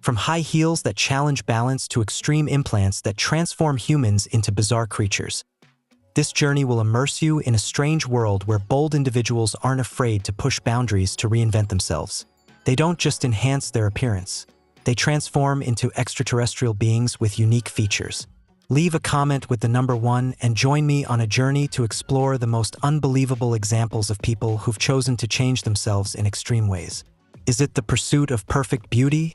From high heels that challenge balance to extreme implants that transform humans into bizarre creatures. This journey will immerse you in a strange world where bold individuals aren't afraid to push boundaries to reinvent themselves. They don't just enhance their appearance. They transform into extraterrestrial beings with unique features. Leave a comment with the number 1 and join me on a journey to explore the most unbelievable examples of people who've chosen to change themselves in extreme ways. Is it the pursuit of perfect beauty,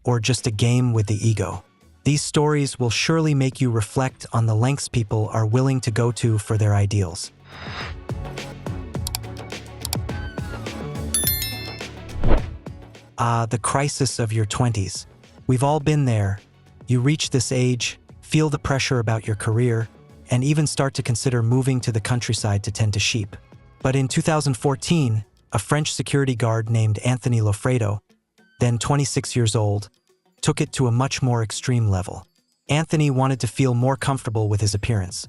or just a game with the ego? These stories will surely make you reflect on the lengths people are willing to go to for their ideals. The crisis of your 20s. We've all been there. You reach this age, feel the pressure about your career, and even start to consider moving to the countryside to tend to sheep. But in 2014, a French security guard named Anthony Loffredo, then 26 years old, took it to a much more extreme level. Anthony wanted to feel more comfortable with his appearance,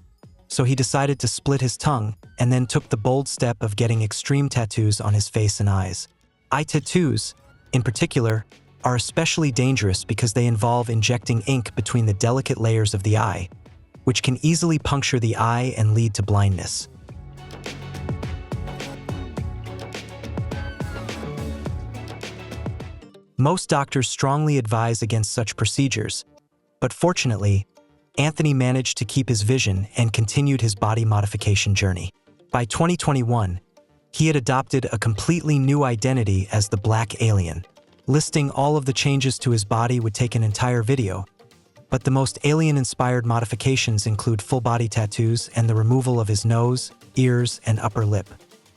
so he decided to split his tongue and then took the bold step of getting extreme tattoos on his face and eyes. Eye tattoos, in particular, are especially dangerous because they involve injecting ink between the delicate layers of the eye, which can easily puncture the eye and lead to blindness. Most doctors strongly advise against such procedures, but fortunately, Anthony managed to keep his vision and continued his body modification journey. By 2021, he had adopted a completely new identity as the Black Alien. Listing all of the changes to his body would take an entire video, but the most alien-inspired modifications include full-body tattoos and the removal of his nose, ears, and upper lip.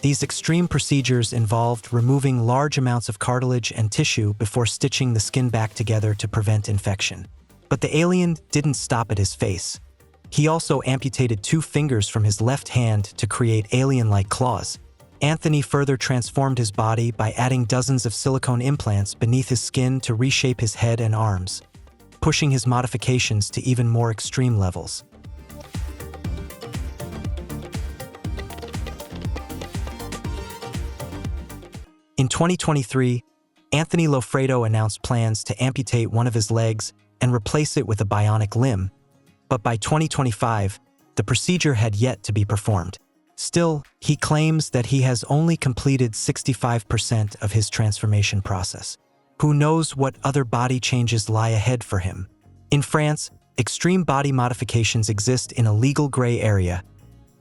These extreme procedures involved removing large amounts of cartilage and tissue before stitching the skin back together to prevent infection. But the alien didn't stop at his face. He also amputated 2 fingers from his left hand to create alien-like claws. Anthony further transformed his body by adding dozens of silicone implants beneath his skin to reshape his head and arms, pushing his modifications to even more extreme levels. In 2023, Anthony Loffredo announced plans to amputate one of his legs and replace it with a bionic limb, but by 2025, the procedure had yet to be performed. Still, he claims that he has only completed 65% of his transformation process. Who knows what other body changes lie ahead for him? In France, extreme body modifications exist in a legal gray area,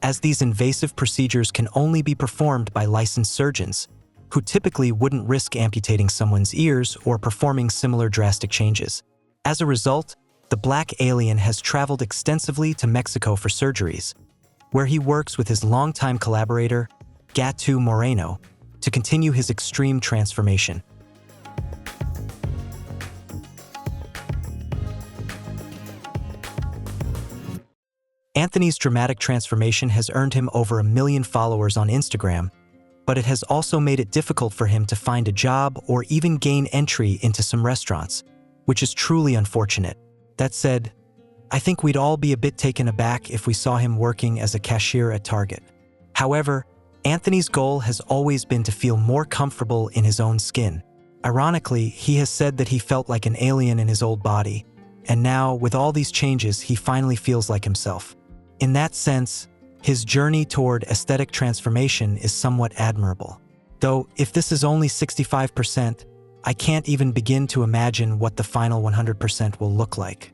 as these invasive procedures can only be performed by licensed surgeons, who typically wouldn't risk amputating someone's ears or performing similar drastic changes. As a result, the Black Alien has traveled extensively to Mexico for surgeries, where he works with his longtime collaborator, Gatu Moreno, to continue his extreme transformation. Anthony's dramatic transformation has earned him over 1 million followers on Instagram, but it has also made it difficult for him to find a job or even gain entry into some restaurants, which is truly unfortunate. That said, I think we'd all be a bit taken aback if we saw him working as a cashier at Target. However, Anthony's goal has always been to feel more comfortable in his own skin. Ironically, he has said that he felt like an alien in his old body, and now, with all these changes, he finally feels like himself. In that sense, his journey toward aesthetic transformation is somewhat admirable. Though, if this is only 65%, I can't even begin to imagine what the final 100% will look like.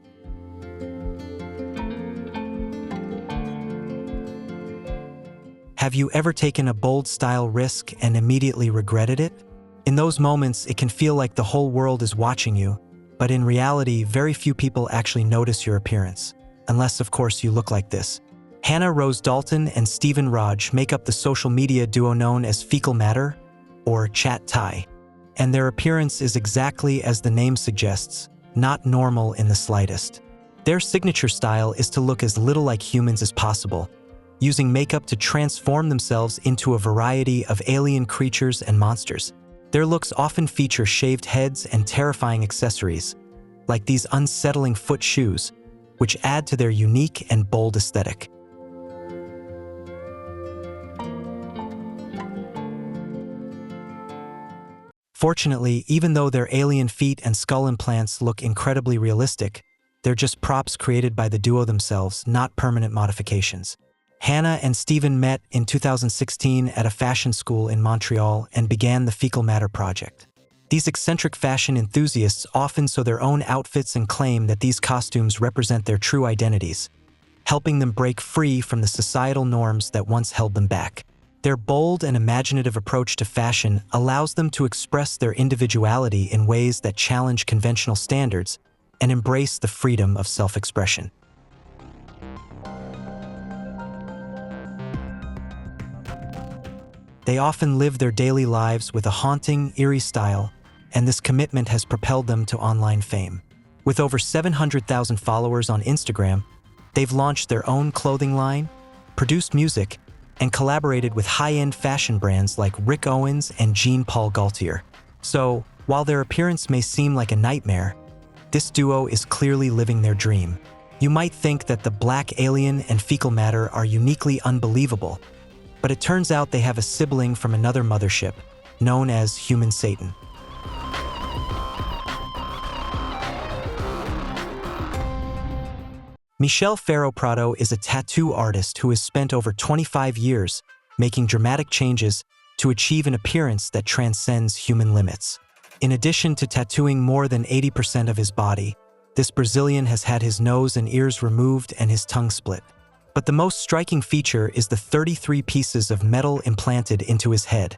Have you ever taken a bold style risk and immediately regretted it? In those moments, it can feel like the whole world is watching you, but in reality, very few people actually notice your appearance, unless, of course, you look like this. Hannah Rose Dalton and Stephen Raj make up the social media duo known as Fecal Matter, or Chat Thai, and their appearance is exactly as the name suggests, not normal in the slightest. Their signature style is to look as little like humans as possible, using makeup to transform themselves into a variety of alien creatures and monsters. Their looks often feature shaved heads and terrifying accessories, like these unsettling foot shoes, which add to their unique and bold aesthetic. Unfortunately, even though their alien feet and skull implants look incredibly realistic, they're just props created by the duo themselves, not permanent modifications. Hannah and Steven met in 2016 at a fashion school in Montreal and began the Fecal Matter project. These eccentric fashion enthusiasts often sew their own outfits and claim that these costumes represent their true identities, helping them break free from the societal norms that once held them back. Their bold and imaginative approach to fashion allows them to express their individuality in ways that challenge conventional standards and embrace the freedom of self-expression. They often live their daily lives with a haunting, eerie style, and this commitment has propelled them to online fame. With over 700,000 followers on Instagram, they've launched their own clothing line, produced music, and collaborated with high-end fashion brands like Rick Owens and Jean-Paul Gaultier. So, while their appearance may seem like a nightmare, this duo is clearly living their dream. You might think that the Black Alien and Fecal Matter are uniquely unbelievable, but it turns out they have a sibling from another mothership, known as Human Satan. Michelle Ferro-Prado is a tattoo artist who has spent over 25 years making dramatic changes to achieve an appearance that transcends human limits. In addition to tattooing more than 80% of his body, this Brazilian has had his nose and ears removed and his tongue split. But the most striking feature is the 33 pieces of metal implanted into his head,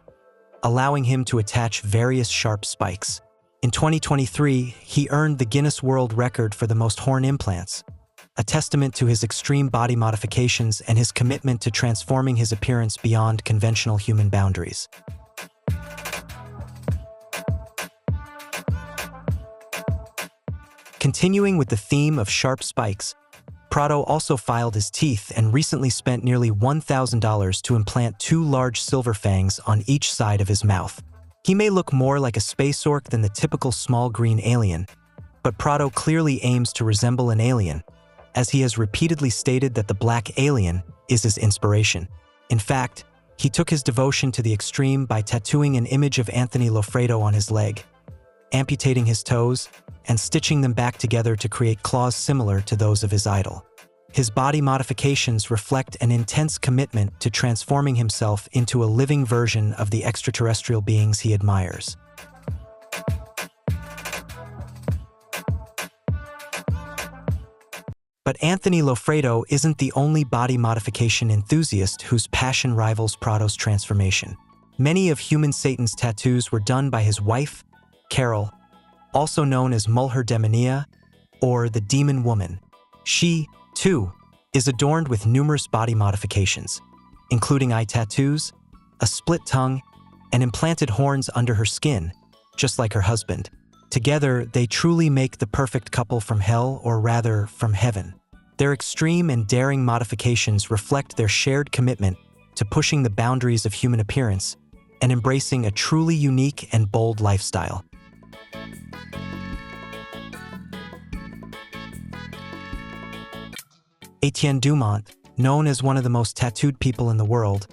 allowing him to attach various sharp spikes. In 2023, he earned the Guinness World Record for the most horn implants, a testament to his extreme body modifications and his commitment to transforming his appearance beyond conventional human boundaries. Continuing with the theme of sharp spikes, Prado also filed his teeth and recently spent nearly $1,000 to implant 2 large silver fangs on each side of his mouth. He may look more like a space orc than the typical small green alien, but Prado clearly aims to resemble an alien, as he has repeatedly stated that the Black Alien is his inspiration. In fact, he took his devotion to the extreme by tattooing an image of Anthony Loffredo on his leg, amputating his toes, and stitching them back together to create claws similar to those of his idol. His body modifications reflect an intense commitment to transforming himself into a living version of the extraterrestrial beings he admires. But Anthony Loffredo isn't the only body modification enthusiast whose passion rivals Prado's transformation. Many of Human Satan's tattoos were done by his wife, Carol, also known as Mulher Demonia, or the Demon Woman. She, too, is adorned with numerous body modifications, including eye tattoos, a split tongue, and implanted horns under her skin, just like her husband. Together, they truly make the perfect couple from hell, or rather, from heaven. Their extreme and daring modifications reflect their shared commitment to pushing the boundaries of human appearance and embracing a truly unique and bold lifestyle. Etienne Dumont, known as one of the most tattooed people in the world,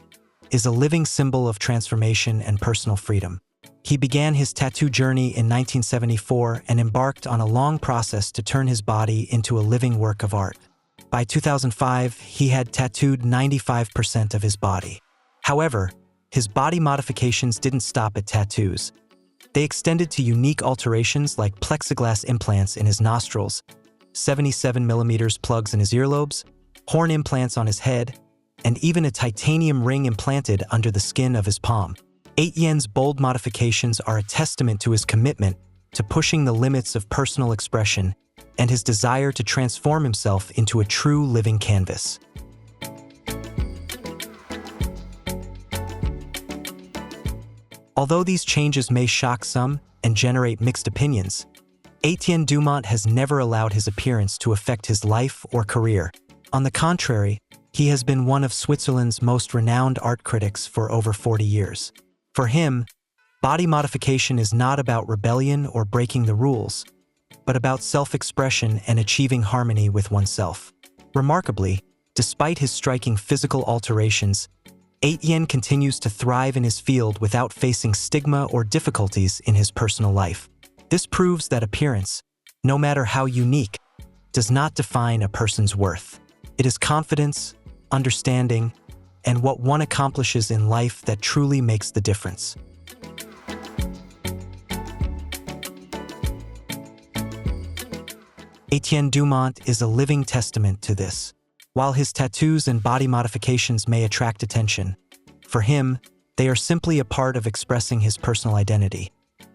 is a living symbol of transformation and personal freedom. He began his tattoo journey in 1974 and embarked on a long process to turn his body into a living work of art. By 2005, he had tattooed 95% of his body. However, his body modifications didn't stop at tattoos. They extended to unique alterations like plexiglass implants in his nostrils, 77mm plugs in his earlobes, horn implants on his head, and even a titanium ring implanted under the skin of his palm. Etienne's bold modifications are a testament to his commitment to pushing the limits of personal expression and his desire to transform himself into a true living canvas. Although these changes may shock some and generate mixed opinions, Etienne Dumont has never allowed his appearance to affect his life or career. On the contrary, he has been one of Switzerland's most renowned art critics for over 40 years. For him, body modification is not about rebellion or breaking the rules, but about self-expression and achieving harmony with oneself. Remarkably, despite his striking physical alterations, Etienne continues to thrive in his field without facing stigma or difficulties in his personal life. This proves that appearance, no matter how unique, does not define a person's worth. It is confidence, understanding, and what one accomplishes in life that truly makes the difference. Etienne Dumont is a living testament to this. While his tattoos and body modifications may attract attention, for him, they are simply a part of expressing his personal identity,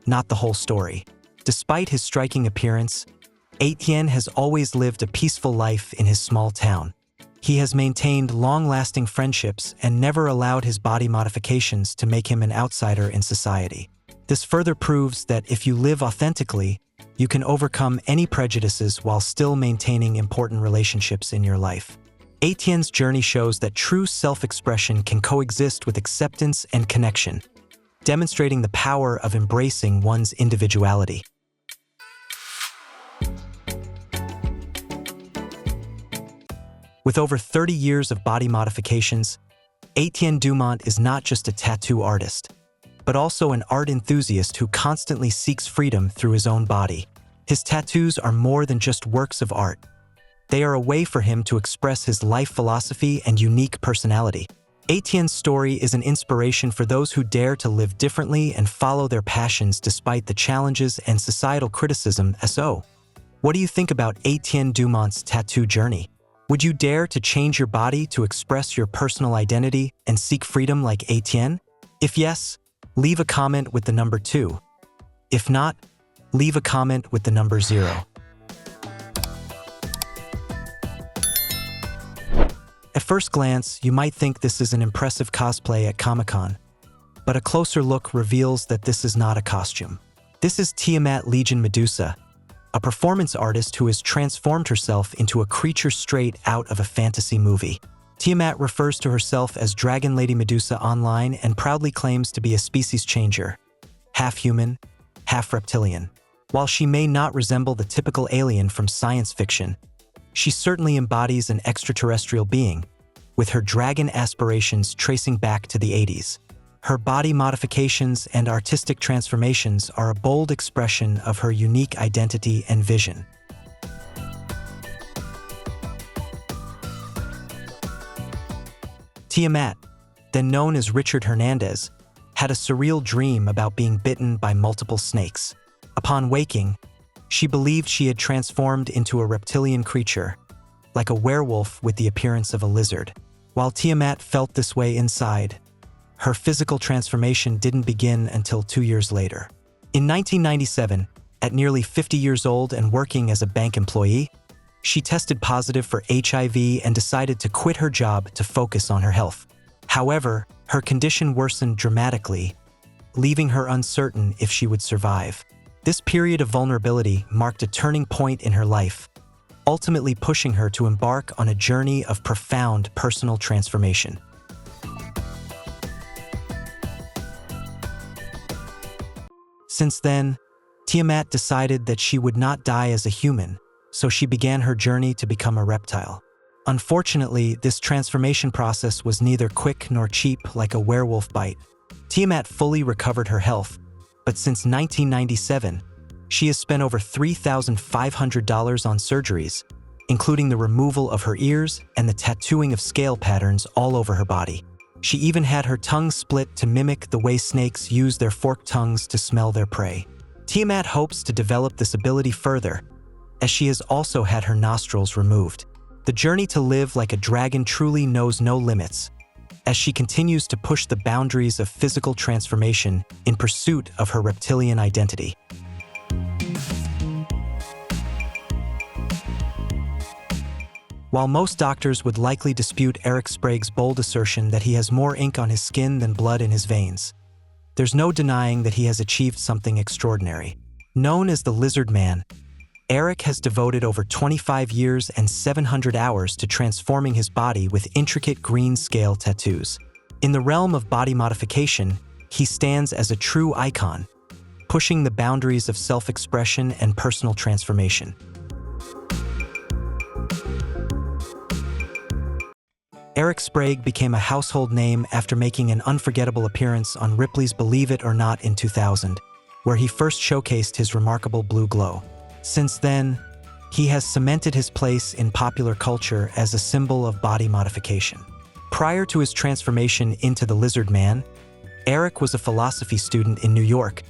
not the whole story. Despite his striking appearance, Etienne has always lived a peaceful life in his small town. He has maintained long-lasting friendships and never allowed his body modifications to make him an outsider in society. This further proves that if you live authentically, you can overcome any prejudices while still maintaining important relationships in your life. Etienne's journey shows that true self-expression can coexist with acceptance and connection, demonstrating the power of embracing one's individuality. With over 30 years of body modifications, Etienne Dumont is not just a tattoo artist, but also an art enthusiast who constantly seeks freedom through his own body. His tattoos are more than just works of art. They are a way for him to express his life philosophy and unique personality. Etienne's story is an inspiration for those who dare to live differently and follow their passions despite the challenges and societal criticism. So, what do you think about Etienne Dumont's tattoo journey? Would you dare to change your body to express your personal identity and seek freedom like Etienne? If yes, leave a comment with the number 2. If not, leave a comment with the number 0. At first glance, you might think this is an impressive cosplay at Comic-Con, but a closer look reveals that this is not a costume. This is Tiamat Legion Medusa, a performance artist who has transformed herself into a creature straight out of a fantasy movie. Tiamat refers to herself as Dragon Lady Medusa online and proudly claims to be a species changer, half human, half reptilian. While she may not resemble the typical alien from science fiction, she certainly embodies an extraterrestrial being, with her dragon aspirations tracing back to the 80s. Her body modifications and artistic transformations are a bold expression of her unique identity and vision. Tiamat, then known as Richard Hernandez, had a surreal dream about being bitten by multiple snakes. Upon waking, she believed she had transformed into a reptilian creature, like a werewolf with the appearance of a lizard. While Tiamat felt this way inside, her physical transformation didn't begin until 2 years later. In 1997, at nearly 50 years old and working as a bank employee, she tested positive for HIV and decided to quit her job to focus on her health. However, her condition worsened dramatically, leaving her uncertain if she would survive. This period of vulnerability marked a turning point in her life, ultimately pushing her to embark on a journey of profound personal transformation. Since then, Tiamat decided that she would not die as a human, so she began her journey to become a reptile. Unfortunately, this transformation process was neither quick nor cheap like a werewolf bite. Tiamat fully recovered her health, but since 1997, she has spent over $3,500 on surgeries, including the removal of her ears and the tattooing of scale patterns all over her body. She even had her tongue split to mimic the way snakes use their forked tongues to smell their prey. Tiamat hopes to develop this ability further, as she has also had her nostrils removed. The journey to live like a dragon truly knows no limits, as she continues to push the boundaries of physical transformation in pursuit of her reptilian identity. While most doctors would likely dispute Eric Sprague's bold assertion that he has more ink on his skin than blood in his veins, there's no denying that he has achieved something extraordinary. Known as the Lizard Man, Eric has devoted over 25 years and 700 hours to transforming his body with intricate green scale tattoos. In the realm of body modification, he stands as a true icon, pushing the boundaries of self-expression and personal transformation. Eric Sprague became a household name after making an unforgettable appearance on Ripley's Believe It or Not in 2000, where he first showcased his remarkable blue glow. Since then, he has cemented his place in popular culture as a symbol of body modification. Prior to his transformation into the Lizard Man, Eric was a philosophy student in New York,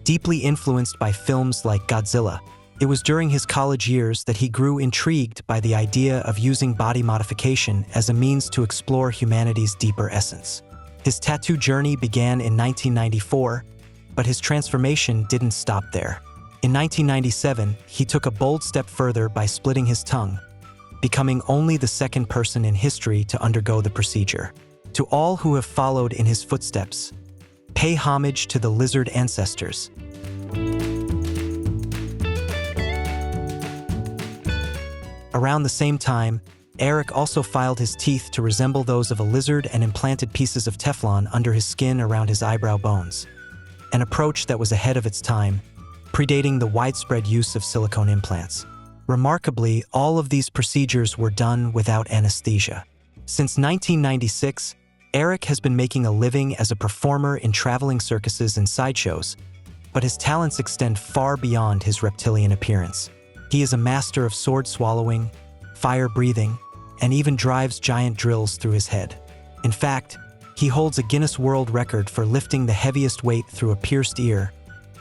deeply influenced by films like Godzilla. It was during his college years that he grew intrigued by the idea of using body modification as a means to explore humanity's deeper essence. His tattoo journey began in 1994, but his transformation didn't stop there. In 1997, he took a bold step further by splitting his tongue, becoming only the second person in history to undergo the procedure. To all who have followed in his footsteps, pay homage to the lizard ancestors. Around the same time, Eric also filed his teeth to resemble those of a lizard and implanted pieces of Teflon under his skin around his eyebrow bones, an approach that was ahead of its time, predating the widespread use of silicone implants. Remarkably, all of these procedures were done without anesthesia. Since 1996, Eric has been making a living as a performer in traveling circuses and sideshows, but his talents extend far beyond his reptilian appearance. He is a master of sword swallowing, fire breathing, and even drives giant drills through his head. In fact, he holds a Guinness World Record for lifting the heaviest weight through a pierced ear,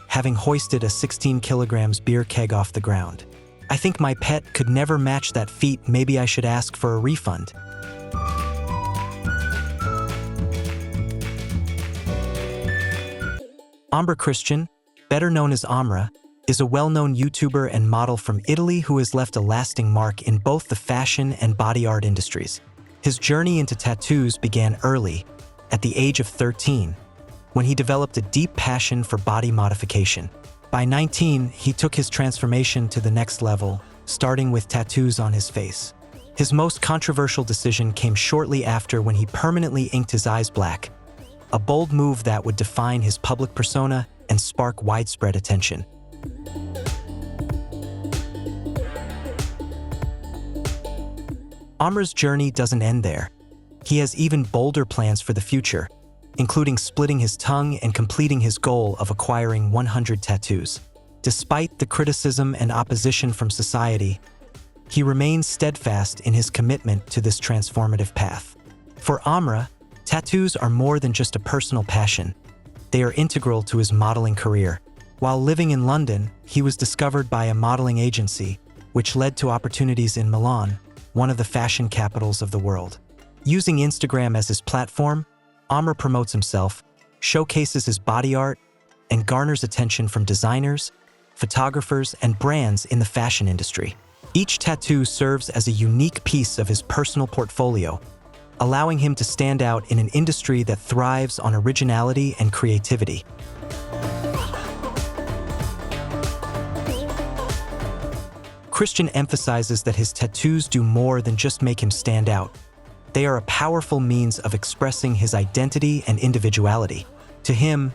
having hoisted a 16 kilograms beer keg off the ground. I think my pet could never match that feat. Maybe I should ask for a refund. Ambra Christian, better known as Amra, is a well-known YouTuber and model from Italy who has left a lasting mark in both the fashion and body art industries. His journey into tattoos began early, at the age of 13, when he developed a deep passion for body modification. By 19, he took his transformation to the next level, starting with tattoos on his face. His most controversial decision came shortly after when he permanently inked his eyes black, a bold move that would define his public persona and spark widespread attention. Amra's journey doesn't end there. He has even bolder plans for the future, including splitting his tongue and completing his goal of acquiring 100 tattoos. Despite the criticism and opposition from society, he remains steadfast in his commitment to this transformative path. For Amra, tattoos are more than just a personal passion. They are integral to his modeling career. While living in London, he was discovered by a modeling agency, which led to opportunities in Milan, one of the fashion capitals of the world. Using Instagram as his platform, Amra promotes himself, showcases his body art, and garners attention from designers, photographers, and brands in the fashion industry. Each tattoo serves as a unique piece of his personal portfolio, allowing him to stand out in an industry that thrives on originality and creativity. Christian emphasizes that his tattoos do more than just make him stand out. They are a powerful means of expressing his identity and individuality. To him,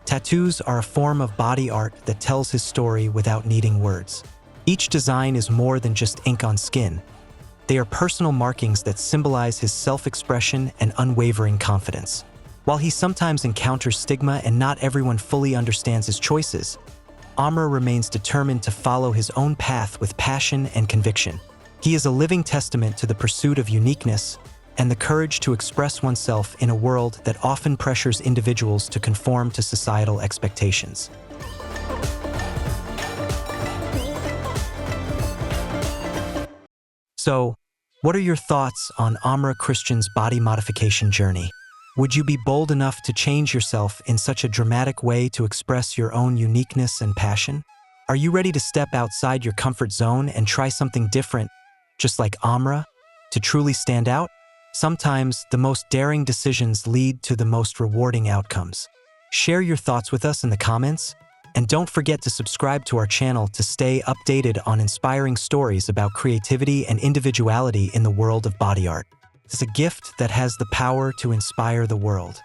tattoos are a form of body art that tells his story without needing words. Each design is more than just ink on skin. They are personal markings that symbolize his self-expression and unwavering confidence. While he sometimes encounters stigma and not everyone fully understands his choices, Amra remains determined to follow his own path with passion and conviction. He is a living testament to the pursuit of uniqueness and the courage to express oneself in a world that often pressures individuals to conform to societal expectations. So, what are your thoughts on Amra Christian's body modification journey? Would you be bold enough to change yourself in such a dramatic way to express your own uniqueness and passion? Are you ready to step outside your comfort zone and try something different, just like Amra, to truly stand out? Sometimes, the most daring decisions lead to the most rewarding outcomes. Share your thoughts with us in the comments, and don't forget to subscribe to our channel to stay updated on inspiring stories about creativity and individuality in the world of body art. It's a gift that has the power to inspire the world.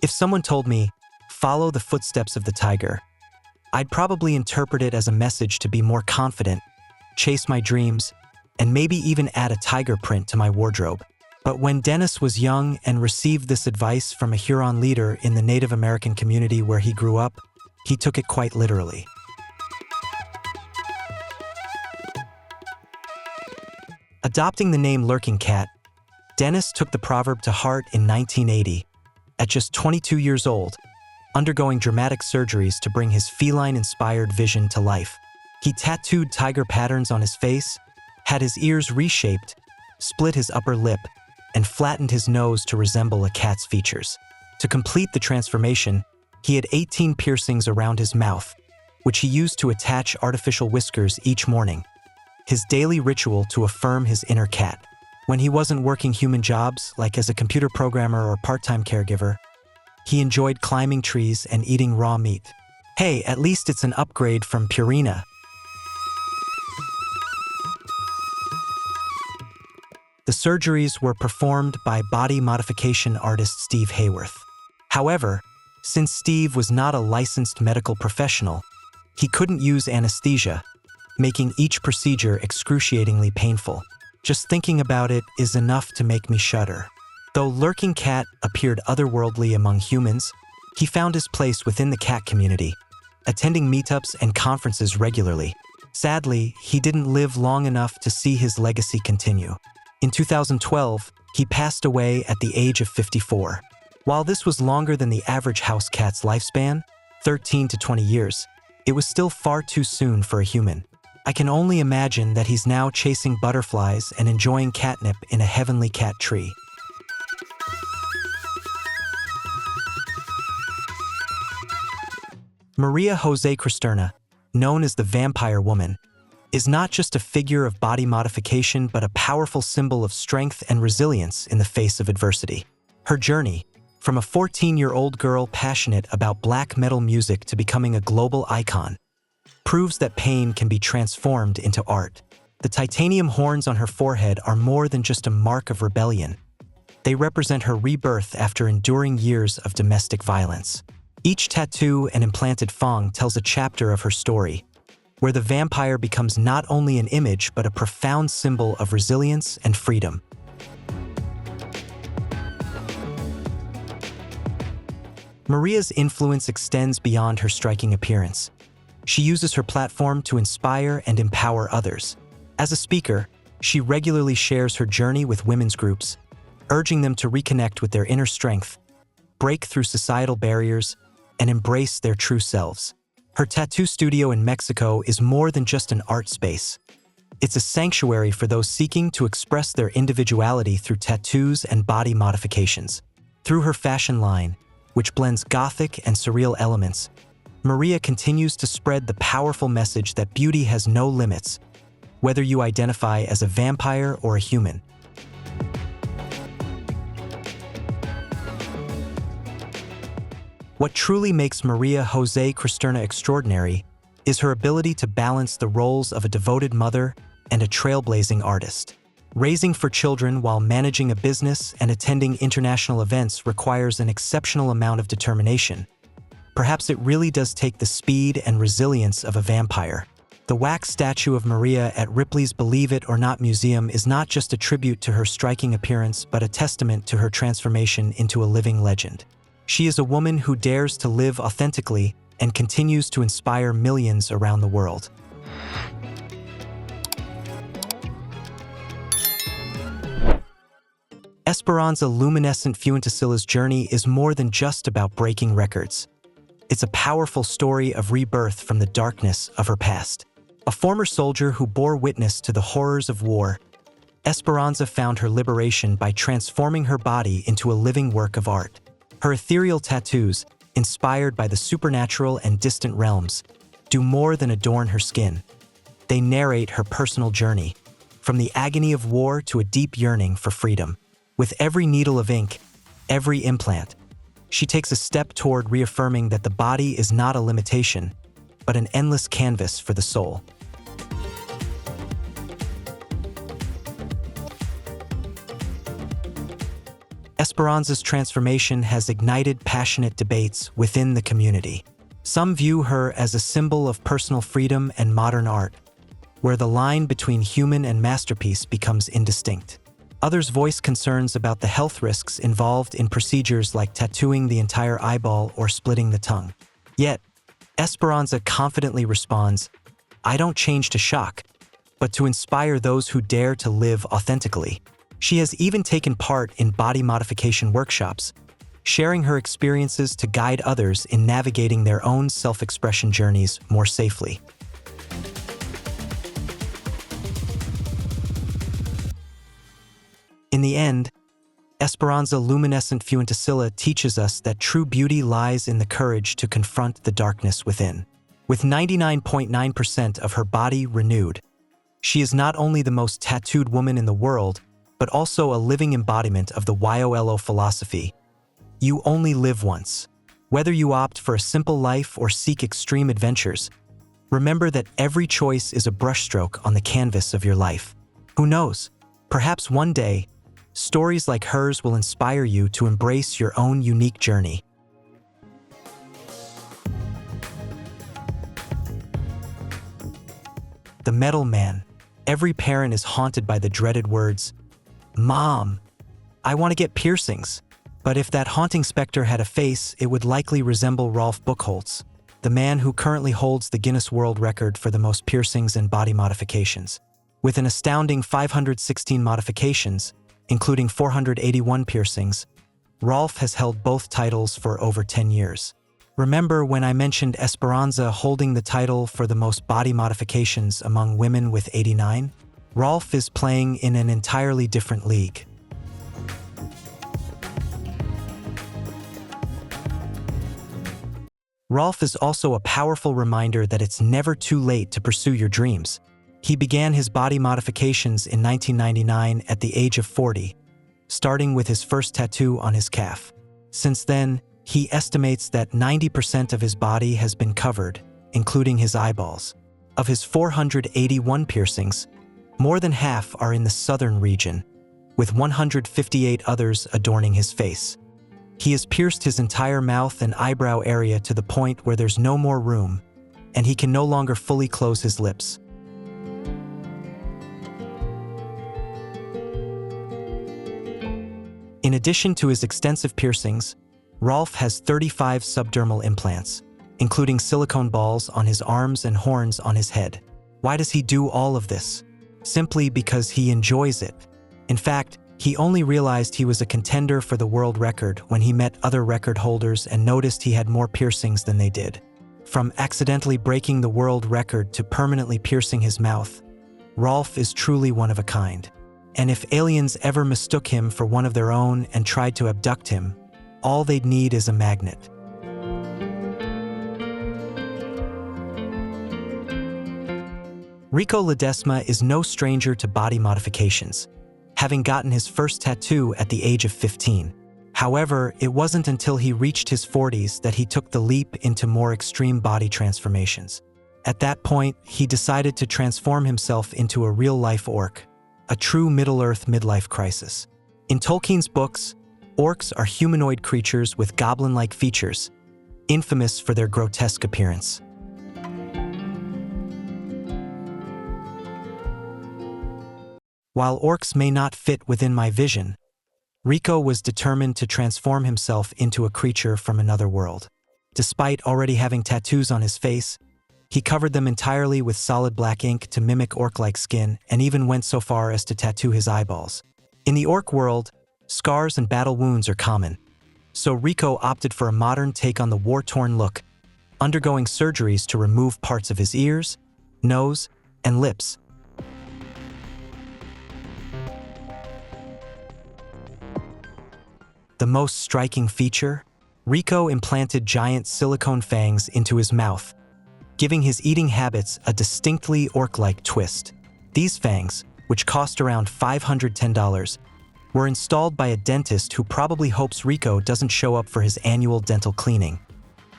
If someone told me, follow the footsteps of the tiger, I'd probably interpret it as a message to be more confident, chase my dreams, and maybe even add a tiger print to my wardrobe. But when Dennis was young and received this advice from a Huron leader in the Native American community where he grew up, he took it quite literally. Adopting the name Lurking Cat, Dennis took the proverb to heart in 1980, at just 22 years old, undergoing dramatic surgeries to bring his feline-inspired vision to life. He tattooed tiger patterns on his face, had his ears reshaped, split his upper lip, and flattened his nose to resemble a cat's features. To complete the transformation, he had 18 piercings around his mouth, which he used to attach artificial whiskers each morning, his daily ritual to affirm his inner cat. When he wasn't working human jobs, like as a computer programmer or part-time caregiver, he enjoyed climbing trees and eating raw meat. Hey, at least it's an upgrade from Purina. The surgeries were performed by body modification artist Steve Hayworth. However, since Steve was not a licensed medical professional, he couldn't use anesthesia, making each procedure excruciatingly painful. Just thinking about it is enough to make me shudder. Though Lurking Cat appeared otherworldly among humans, he found his place within the cat community, attending meetups and conferences regularly. Sadly, he didn't live long enough to see his legacy continue. In 2012, he passed away at the age of 54. While this was longer than the average house cat's lifespan, 13 to 20 years, it was still far too soon for a human. I can only imagine that he's now chasing butterflies and enjoying catnip in a heavenly cat tree. Maria Jose Cristerna, known as the Vampire Woman, is not just a figure of body modification but a powerful symbol of strength and resilience in the face of adversity. Her journey, from a 14-year-old girl passionate about black metal music to becoming a global icon, proves that pain can be transformed into art. The titanium horns on her forehead are more than just a mark of rebellion. They represent her rebirth after enduring years of domestic violence. Each tattoo and implanted fang tells a chapter of her story, where the vampire becomes not only an image but a profound symbol of resilience and freedom. Maria's influence extends beyond her striking appearance. She uses her platform to inspire and empower others. As a speaker, she regularly shares her journey with women's groups, urging them to reconnect with their inner strength, break through societal barriers, and embrace their true selves. Her tattoo studio in Mexico is more than just an art space. It's a sanctuary for those seeking to express their individuality through tattoos and body modifications. Through her fashion line, which blends gothic and surreal elements, Maria continues to spread the powerful message that beauty has no limits, whether you identify as a vampire or a human. What truly makes Maria Jose Cristerna extraordinary is her ability to balance the roles of a devoted mother and a trailblazing artist. Raising for children while managing a business and attending international events requires an exceptional amount of determination. Perhaps it really does take the speed and resilience of a vampire. The wax statue of Maria at Ripley's Believe It or Not Museum is not just a tribute to her striking appearance but a testament to her transformation into a living legend. She is a woman who dares to live authentically and continues to inspire millions around the world. Esperanza Luminescent Fuentesilla's journey is more than just about breaking records. It's a powerful story of rebirth from the darkness of her past. A former soldier who bore witness to the horrors of war, Esperanza found her liberation by transforming her body into a living work of art. Her ethereal tattoos, inspired by the supernatural and distant realms, do more than adorn her skin. They narrate her personal journey, from the agony of war to a deep yearning for freedom. With every needle of ink, every implant, she takes a step toward reaffirming that the body is not a limitation, but an endless canvas for the soul. Esperanza's transformation has ignited passionate debates within the community. Some view her as a symbol of personal freedom and modern art, where the line between human and masterpiece becomes indistinct. Others voice concerns about the health risks involved in procedures like tattooing the entire eyeball or splitting the tongue. Yet, Esperanza confidently responds, "I don't change to shock, but to inspire those who dare to live authentically." She has even taken part in body modification workshops, sharing her experiences to guide others in navigating their own self-expression journeys more safely. In the end, Esperanza Luminescent Fuentesilla teaches us that true beauty lies in the courage to confront the darkness within. With 99.9% of her body renewed, she is not only the most tattooed woman in the world, but also a living embodiment of the YOLO philosophy. You only live once. Whether you opt for a simple life or seek extreme adventures, remember that every choice is a brushstroke on the canvas of your life. Who knows? Perhaps one day, stories like hers will inspire you to embrace your own unique journey. The Metal Man. Every parent is haunted by the dreaded words, "Mom, I want to get piercings." But if that haunting specter had a face, it would likely resemble Rolf Buchholz, the man who currently holds the Guinness World Record for the most piercings and body modifications. With an astounding 516 modifications, including 481 piercings, Rolf has held both titles for over 10 years. Remember when I mentioned Esperanza holding the title for the most body modifications among women with 89? Rolf is playing in an entirely different league. Rolf is also a powerful reminder that it's never too late to pursue your dreams. He began his body modifications in 1999 at the age of 40, starting with his first tattoo on his calf. Since then, he estimates that 90% of his body has been covered, including his eyeballs. Of his 481 piercings, more than half are in the southern region, with 158 others adorning his face. He has pierced his entire mouth and eyebrow area to the point where there's no more room, and he can no longer fully close his lips. In addition to his extensive piercings, Rolf has 35 subdermal implants, including silicone balls on his arms and horns on his head. Why does he do all of this? Simply because he enjoys it. In fact, he only realized he was a contender for the world record when he met other record holders and noticed he had more piercings than they did. From accidentally breaking the world record to permanently piercing his mouth, Rolf is truly one of a kind. And if aliens ever mistook him for one of their own and tried to abduct him, all they'd need is a magnet. Rico Ledesma is no stranger to body modifications, having gotten his first tattoo at the age of 15. However, it wasn't until he reached his 40s that he took the leap into more extreme body transformations. At that point, he decided to transform himself into a real-life orc, a true Middle-earth midlife crisis. In Tolkien's books, orcs are humanoid creatures with goblin-like features, infamous for their grotesque appearance. While orcs may not fit within my vision, Rico was determined to transform himself into a creature from another world. Despite already having tattoos on his face, he covered them entirely with solid black ink to mimic orc-like skin and even went so far as to tattoo his eyeballs. In the orc world, scars and battle wounds are common, so Rico opted for a modern take on the war-torn look, undergoing surgeries to remove parts of his ears, nose, and lips. The most striking feature? Rico implanted giant silicone fangs into his mouth, giving his eating habits a distinctly orc-like twist. These fangs, which cost around $510, were installed by a dentist who probably hopes Rico doesn't show up for his annual dental cleaning.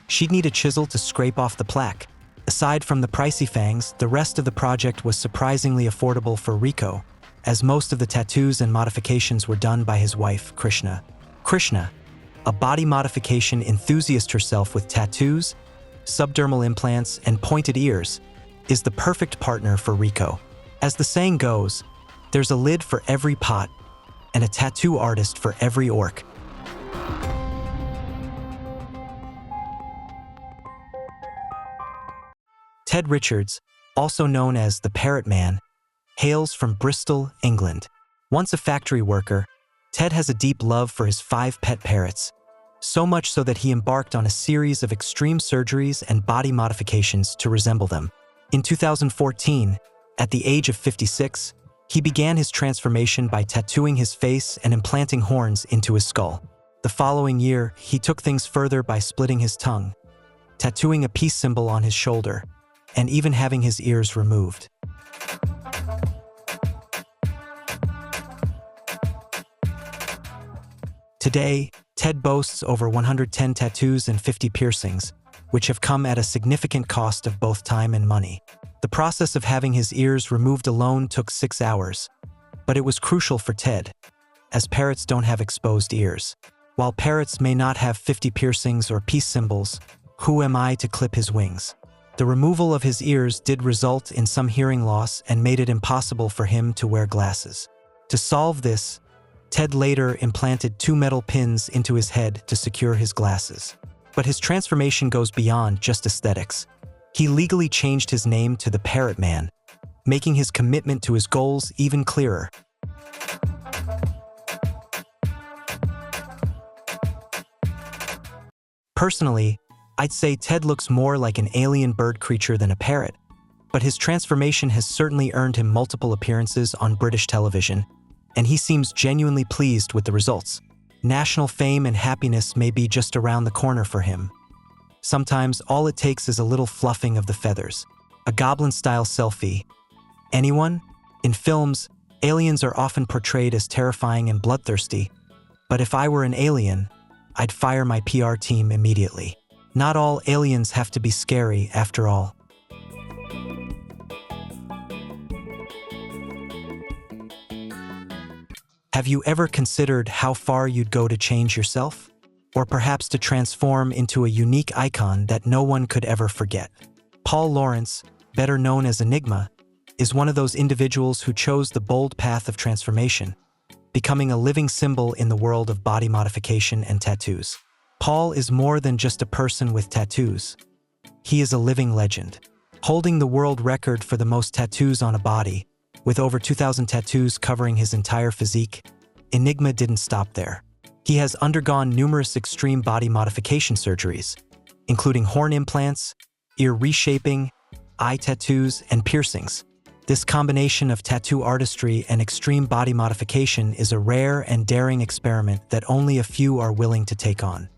She'd need a chisel to scrape off the plaque. Aside from the pricey fangs, the rest of the project was surprisingly affordable for Rico, as most of the tattoos and modifications were done by his wife, Krishna. Krishna, a body modification enthusiast herself with tattoos, subdermal implants, and pointed ears, is the perfect partner for Rico. As the saying goes, there's a lid for every pot and a tattoo artist for every orc. Ted Richards, also known as the Parrot Man, hails from Bristol, England. Once a factory worker, Ted has a deep love for his 5 pet parrots, so much so that he embarked on a series of extreme surgeries and body modifications to resemble them. In 2014, at the age of 56, he began his transformation by tattooing his face and implanting horns into his skull. The following year, he took things further by splitting his tongue, tattooing a peace symbol on his shoulder, and even having his ears removed. Today, Ted boasts over 110 tattoos and 50 piercings, which have come at a significant cost of both time and money. The process of having his ears removed alone took 6 hours, but it was crucial for Ted, as parrots don't have exposed ears. While parrots may not have 50 piercings or peace symbols, who am I to clip his wings? The removal of his ears did result in some hearing loss and made it impossible for him to wear glasses. To solve this, Ted later implanted 2 metal pins into his head to secure his glasses. But his transformation goes beyond just aesthetics. He legally changed his name to the Parrot Man, making his commitment to his goals even clearer. Personally, I'd say Ted looks more like an alien bird creature than a parrot, but his transformation has certainly earned him multiple appearances on British television, and he seems genuinely pleased with the results. National fame and happiness may be just around the corner for him. Sometimes all it takes is a little fluffing of the feathers, a goblin-style selfie. Anyone? In films, aliens are often portrayed as terrifying and bloodthirsty, but if I were an alien, I'd fire my PR team immediately. Not all aliens have to be scary, after all. Have you ever considered how far you'd go to change yourself? Or perhaps to transform into a unique icon that no one could ever forget? Paul Lawrence, better known as Enigma, is one of those individuals who chose the bold path of transformation, becoming a living symbol in the world of body modification and tattoos. Paul is more than just a person with tattoos. He is a living legend, holding the world record for the most tattoos on a body. With over 2,000 tattoos covering his entire physique, Enigma didn't stop there. He has undergone numerous extreme body modification surgeries, including horn implants, ear reshaping, eye tattoos, and piercings. This combination of tattoo artistry and extreme body modification is a rare and daring experiment that only a few are willing to take on.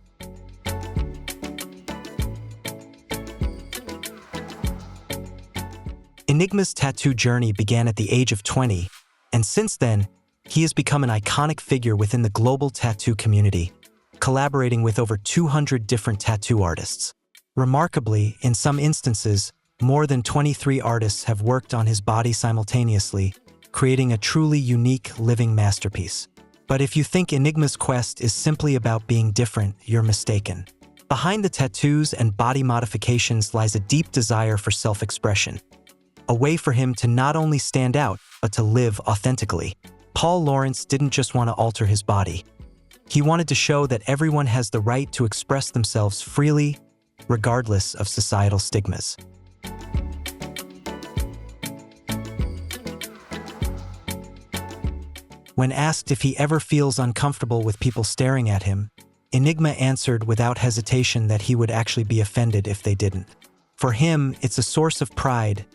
Enigma's tattoo journey began at the age of 20, and since then, he has become an iconic figure within the global tattoo community, collaborating with over 200 different tattoo artists. Remarkably, in some instances, more than 23 artists have worked on his body simultaneously, creating a truly unique living masterpiece. But if you think Enigma's quest is simply about being different, you're mistaken. Behind the tattoos and body modifications lies a deep desire for self-expression, a way for him to not only stand out, but to live authentically. Paul Lawrence didn't just want to alter his body. He wanted to show that everyone has the right to express themselves freely, regardless of societal stigmas. When asked if he ever feels uncomfortable with people staring at him, Enigma answered without hesitation that he would actually be offended if they didn't. For him, it's a source of pride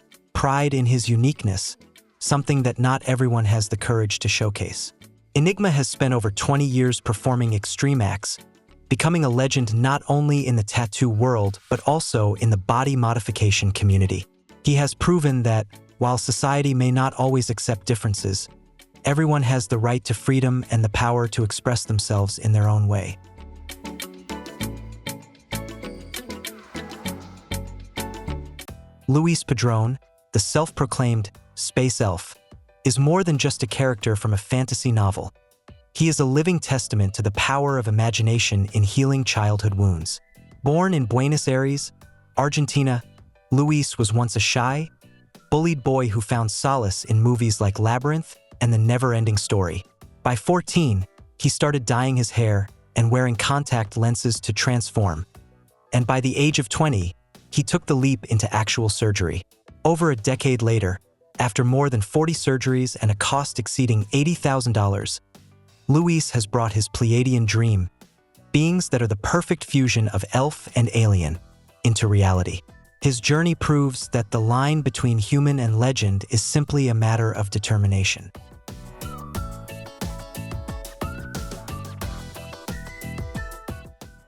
in his uniqueness, something that not everyone has the courage to showcase. Enigma has spent over 20 years performing extreme acts, becoming a legend not only in the tattoo world, but also in the body modification community. He has proven that, while society may not always accept differences, everyone has the right to freedom and the power to express themselves in their own way. Luis Padrón, the self-proclaimed space elf, is more than just a character from a fantasy novel. He is a living testament to the power of imagination in healing childhood wounds. Born in Buenos Aires, Argentina, Luis was once a shy, bullied boy who found solace in movies like Labyrinth and The Never-Ending Story. By 14, he started dyeing his hair and wearing contact lenses to transform. And by the age of 20, he took the leap into actual surgery. Over a decade later, after more than 40 surgeries and a cost exceeding $80,000, Luis has brought his Pleiadian dream, beings that are the perfect fusion of elf and alien, into reality. His journey proves that the line between human and legend is simply a matter of determination.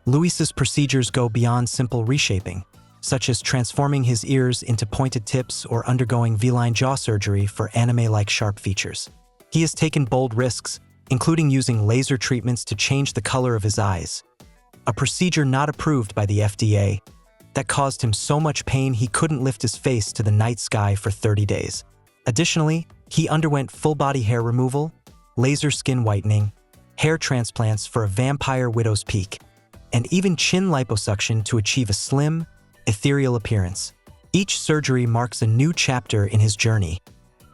Luis's procedures go beyond simple reshaping, such as transforming his ears into pointed tips or undergoing V-line jaw surgery for anime-like sharp features. He has taken bold risks, including using laser treatments to change the color of his eyes, a procedure not approved by the FDA that caused him so much pain he couldn't lift his face to the night sky for 30 days. Additionally, he underwent full-body hair removal, laser skin whitening, hair transplants for a vampire widow's peak, and even chin liposuction to achieve a slim, ethereal appearance. Each surgery marks a new chapter in his journey,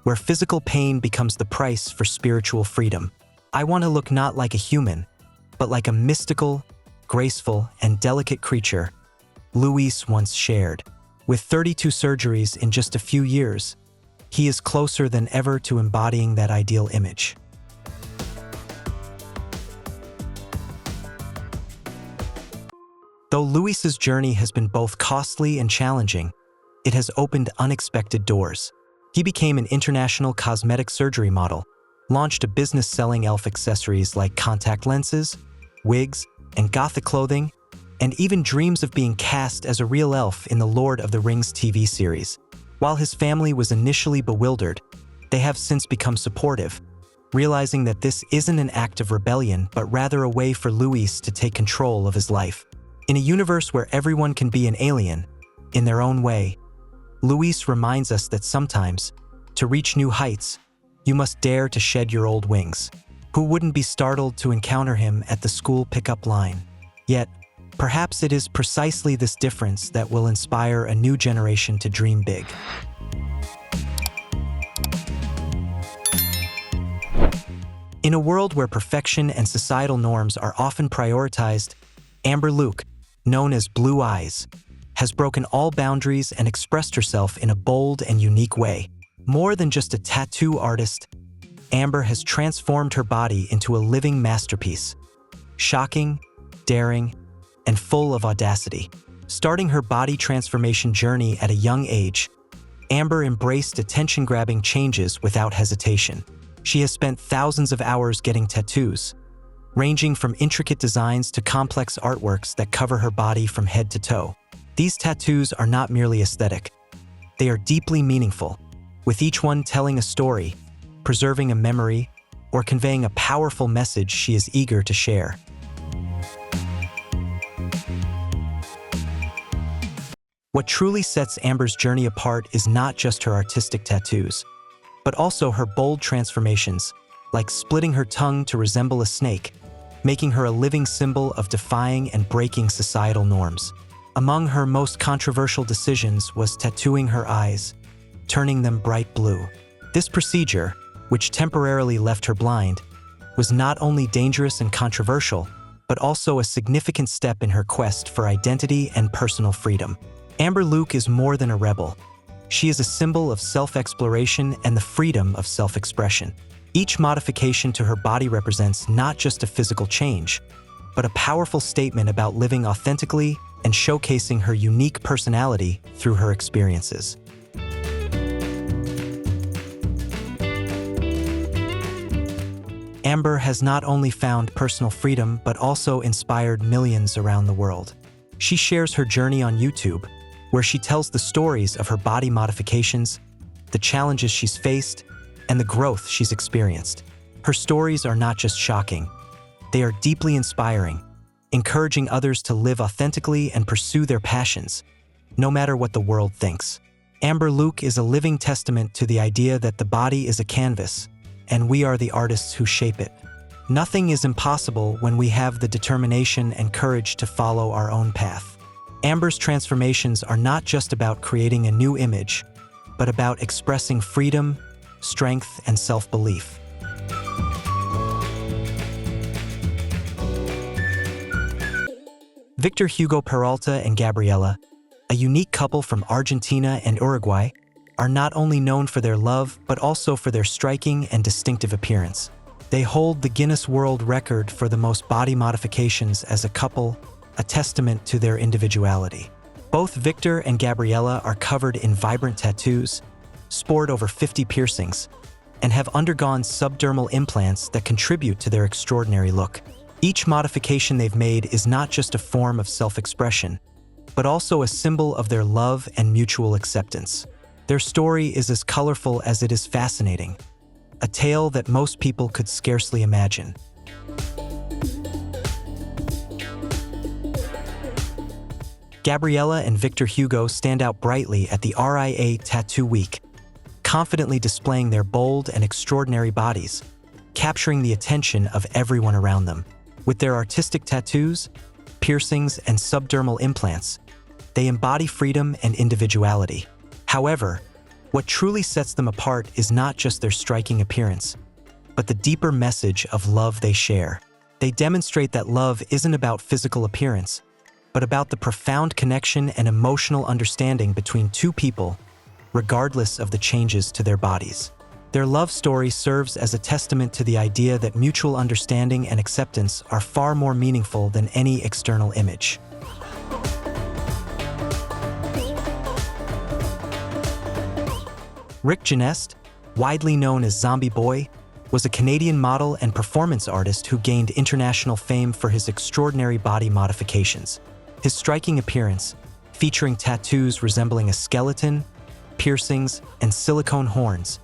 where physical pain becomes the price for spiritual freedom. "I want to look not like a human, but like a mystical, graceful, and delicate creature," Luis once shared. With 32 surgeries in just a few years, he is closer than ever to embodying that ideal image. Though Luis's journey has been both costly and challenging, it has opened unexpected doors. He became an international cosmetic surgery model, launched a business selling elf accessories like contact lenses, wigs, and gothic clothing, and even dreams of being cast as a real elf in the Lord of the Rings TV series. While his family was initially bewildered, they have since become supportive, realizing that this isn't an act of rebellion but rather a way for Luis to take control of his life. In a universe where everyone can be an alien, in their own way, Luis reminds us that sometimes, to reach new heights, you must dare to shed your old wings. Who wouldn't be startled to encounter him at the school pickup line? Yet, perhaps it is precisely this difference that will inspire a new generation to dream big. In a world where perfection and societal norms are often prioritized, Amber Luke, known as Blue Eyes, has broken all boundaries and expressed herself in a bold and unique way. More than just a tattoo artist, Amber has transformed her body into a living masterpiece, shocking, daring, and full of audacity. Starting her body transformation journey at a young age, Amber embraced attention-grabbing changes without hesitation. She has spent thousands of hours getting tattoos, ranging from intricate designs to complex artworks that cover her body from head to toe. These tattoos are not merely aesthetic. They are deeply meaningful, with each one telling a story, preserving a memory, or conveying a powerful message she is eager to share. What truly sets Amber's journey apart is not just her artistic tattoos, but also her bold transformations, like splitting her tongue to resemble a snake, making her a living symbol of defying and breaking societal norms. Among her most controversial decisions was tattooing her eyes, turning them bright blue. This procedure, which temporarily left her blind, was not only dangerous and controversial, but also a significant step in her quest for identity and personal freedom. Amber Luke is more than a rebel. She is a symbol of self-exploration and the freedom of self-expression. Each modification to her body represents not just a physical change, but a powerful statement about living authentically and showcasing her unique personality through her experiences. Amber has not only found personal freedom but also inspired millions around the world. She shares her journey on YouTube, where she tells the stories of her body modifications, the challenges she's faced, and the growth she's experienced. Her stories are not just shocking, they are deeply inspiring, encouraging others to live authentically and pursue their passions, no matter what the world thinks. Amber Luke is a living testament to the idea that the body is a canvas, and we are the artists who shape it. Nothing is impossible when we have the determination and courage to follow our own path. Amber's transformations are not just about creating a new image, but about expressing freedom, strength, and self-belief. Victor Hugo Peralta and Gabriela, a unique couple from Argentina and Uruguay, are not only known for their love but also for their striking and distinctive appearance. They hold the Guinness World Record for the most body modifications as a couple, a testament to their individuality. Both Victor and Gabriela are covered in vibrant tattoos, sport over 50 piercings, and have undergone subdermal implants that contribute to their extraordinary look. Each modification they've made is not just a form of self-expression, but also a symbol of their love and mutual acceptance. Their story is as colorful as it is fascinating, a tale that most people could scarcely imagine. Gabriela and Victor Hugo stand out brightly at the RIA Tattoo Week, confidently displaying their bold and extraordinary bodies, capturing the attention of everyone around them. With their artistic tattoos, piercings, and subdermal implants, they embody freedom and individuality. However, what truly sets them apart is not just their striking appearance, but the deeper message of love they share. They demonstrate that love isn't about physical appearance, but about the profound connection and emotional understanding between two people, regardless of the changes to their bodies. Their love story serves as a testament to the idea that mutual understanding and acceptance are far more meaningful than any external image. Rick Genest, widely known as Zombie Boy, was a Canadian model and performance artist who gained international fame for his extraordinary body modifications. His striking appearance, featuring tattoos resembling a skeleton, piercings, and silicone horns,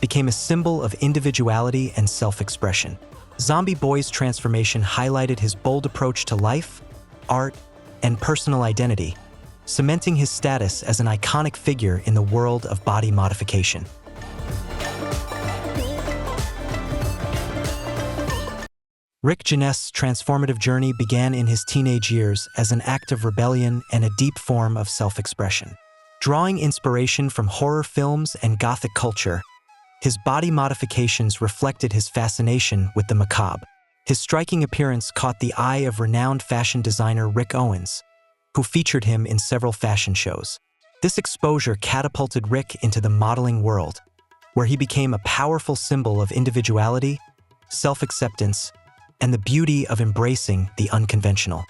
became a symbol of individuality and self-expression. Zombie Boy's transformation highlighted his bold approach to life, art, and personal identity, cementing his status as an iconic figure in the world of body modification. Rick Genest's transformative journey began in his teenage years as an act of rebellion and a deep form of self-expression. Drawing inspiration from horror films and Gothic culture, his body modifications reflected his fascination with the macabre. His striking appearance caught the eye of renowned fashion designer Rick Owens, who featured him in several fashion shows. This exposure catapulted Rick into the modeling world, where he became a powerful symbol of individuality, self-acceptance, and the beauty of embracing the unconventional.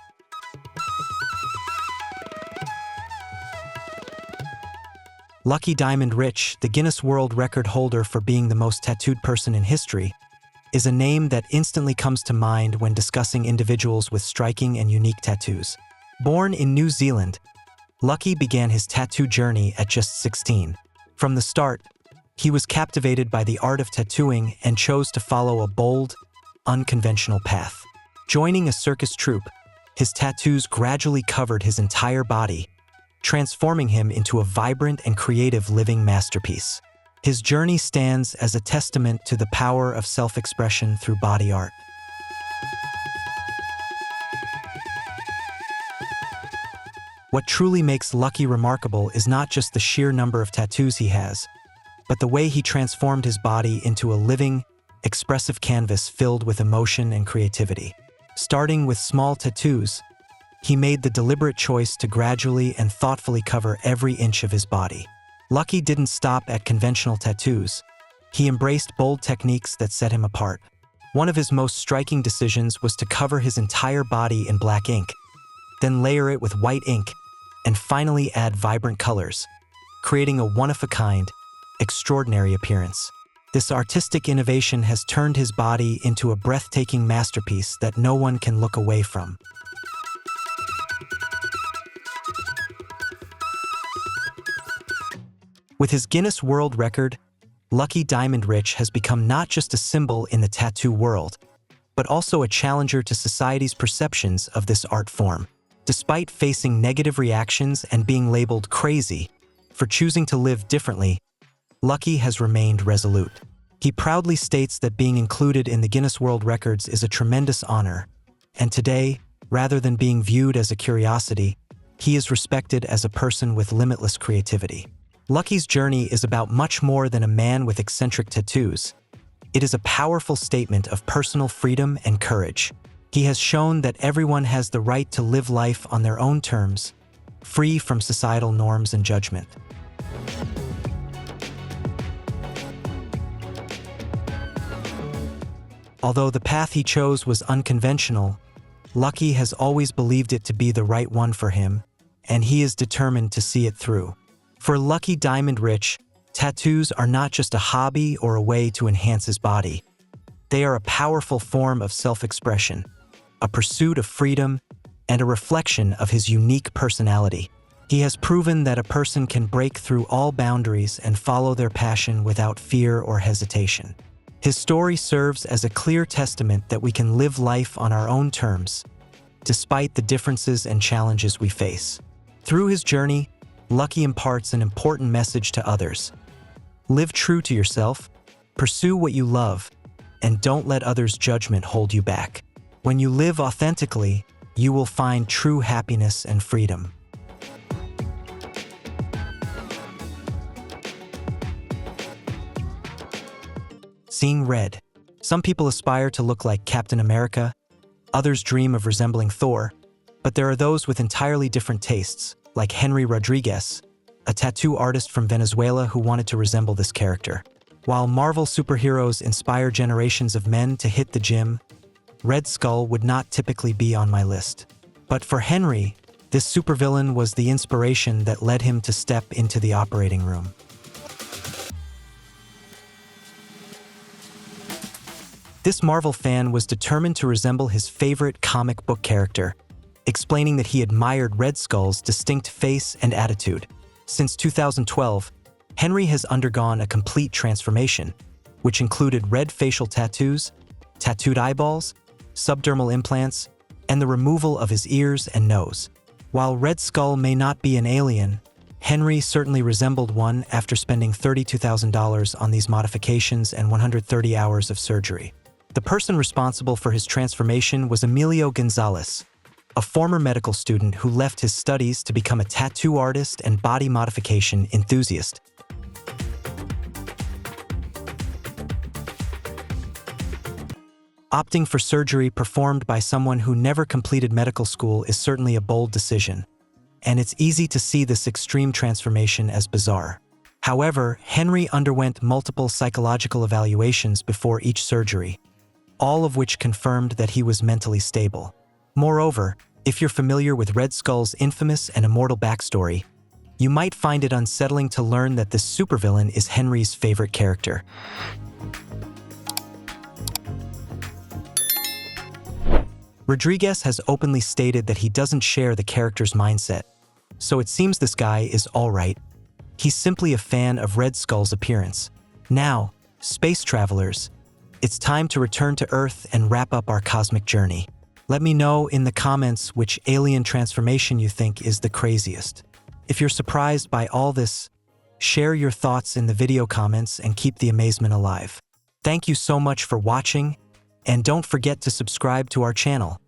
Lucky Diamond Rich, the Guinness World Record holder for being the most tattooed person in history, is a name that instantly comes to mind when discussing individuals with striking and unique tattoos. Born in New Zealand, Lucky began his tattoo journey at just 16. From the start, he was captivated by the art of tattooing and chose to follow a bold, unconventional path. Joining a circus troupe, his tattoos gradually covered his entire body, transforming him into a vibrant and creative living masterpiece. His journey stands as a testament to the power of self-expression through body art. What truly makes Lucky remarkable is not just the sheer number of tattoos he has, but the way he transformed his body into a living, expressive canvas filled with emotion and creativity. Starting with small tattoos, he made the deliberate choice to gradually and thoughtfully cover every inch of his body. Lucky didn't stop at conventional tattoos. He embraced bold techniques that set him apart. One of his most striking decisions was to cover his entire body in black ink, then layer it with white ink, and finally add vibrant colors, creating a one-of-a-kind, extraordinary appearance. This artistic innovation has turned his body into a breathtaking masterpiece that no one can look away from. With his Guinness World Record, Lucky Diamond Rich has become not just a symbol in the tattoo world, but also a challenger to society's perceptions of this art form. Despite facing negative reactions and being labeled crazy for choosing to live differently, Lucky has remained resolute. He proudly states that being included in the Guinness World Records is a tremendous honor, and today, rather than being viewed as a curiosity, he is respected as a person with limitless creativity. Lucky's journey is about much more than a man with eccentric tattoos. It is a powerful statement of personal freedom and courage. He has shown that everyone has the right to live life on their own terms, free from societal norms and judgment. Although the path he chose was unconventional, Lucky has always believed it to be the right one for him, and he is determined to see it through. For Lucky Diamond Rich, tattoos are not just a hobby or a way to enhance his body. They are a powerful form of self-expression, a pursuit of freedom, and a reflection of his unique personality. He has proven that a person can break through all boundaries and follow their passion without fear or hesitation. His story serves as a clear testament that we can live life on our own terms, despite the differences and challenges we face. Through his journey, Lucky imparts an important message to others. Live true to yourself, pursue what you love, and don't let others' judgment hold you back. When you live authentically, you will find true happiness and freedom. Seeing red. Some people aspire to look like Captain America, others dream of resembling Thor, but there are those with entirely different tastes, like Henry Rodriguez, a tattoo artist from Venezuela who wanted to resemble this character. While Marvel superheroes inspire generations of men to hit the gym, Red Skull would not typically be on my list. But for Henry, this supervillain was the inspiration that led him to step into the operating room. This Marvel fan was determined to resemble his favorite comic book character, explaining that he admired Red Skull's distinct face and attitude. Since 2012, Henry has undergone a complete transformation, which included red facial tattoos, tattooed eyeballs, subdermal implants, and the removal of his ears and nose. While Red Skull may not be an alien, Henry certainly resembled one after spending $32,000 on these modifications and 130 hours of surgery. The person responsible for his transformation was Emilio Gonzalez, a former medical student who left his studies to become a tattoo artist and body modification enthusiast. Opting for surgery performed by someone who never completed medical school is certainly a bold decision, and it's easy to see this extreme transformation as bizarre. However, Henry underwent multiple psychological evaluations before each surgery, all of which confirmed that he was mentally stable. Moreover, if you're familiar with Red Skull's infamous and immortal backstory, you might find it unsettling to learn that this supervillain is Henry's favorite character. Rodriguez has openly stated that he doesn't share the character's mindset, so it seems this guy is alright. He's simply a fan of Red Skull's appearance. Now, space travelers, it's time to return to Earth and wrap up our cosmic journey. Let me know in the comments which alien transformation you think is the craziest. If you're surprised by all this, share your thoughts in the video comments and keep the amazement alive. Thank you so much for watching, and don't forget to subscribe to our channel.